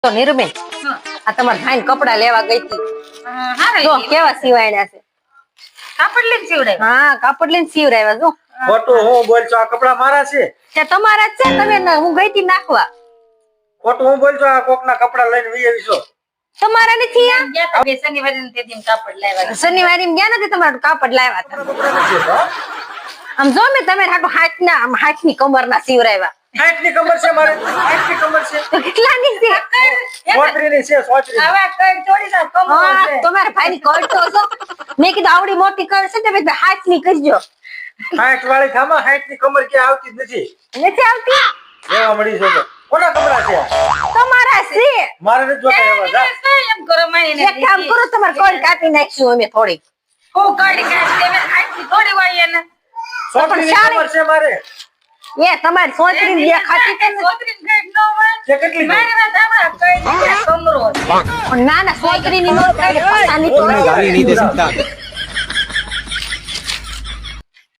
તો નીરુબેન આ તમારા ભાઈ કપડા લેવા ગઈ હતી જો કેવા સીવાયડા છે કાપડ લઈને સીવડાય. હા કાપડ લઈને સીવડાવ્યા જો ખોટું હું બોલ છું? આ કપડા મારા છે. તે તમારા જ છે તમે હું ગઈ હતી નાખવા ખોટું હું બોલ છું? આ કોકના કપડા લઈને વી આવી છો. તમારા નથી આ ગયા તા બે શનિવારે ને તે દી કાપડ લાવ્યા. શનિવારે એમ ગયા નથી તમારું કાપડ લાવ્યા હતા કપડા નથી હો. આમ જો મેં તમે હાટુ હાથની કમરના સીવડાવ્યા હાથની કમર છે મારે. હાથની કમર છે. તો કેટલાની છે સોત્રીની છે, સોત્રીની. હવે કઈ ચોડી ના કમરો હા છે. તમારા ભાઈની કટ તો છો મેં કીધું આવડી મોટી કટ છે તમે હાથની કરજો હાથ વાળી થામા હાથની કમર ક્યાં આવતી જ નથી. નથી આવતી લેવા મળી છે તો. કોના કપડા છે આ? તમારા છે મારે નથી જોતા એવા. જા. એમ કરો મને એક કામ કરો તમારે કટ કાપી નાખશું અમે થોડી કો કાઢી કાઢી તમે હાથની થોડી વાળી એને સોત્રીની કમર છે મારે. એ તમારી સોચરી દેખાતી કે નથી? છોકરીને કઈ ન હોય. છે કેટલી છે? મારી વાત સાંભળો, કઈ જગ્યાએ કમરો છે. પણ ના ના સોચરી ની નો કાઢે પૈસા ની तुम्हें गाली नहीं दे सकता।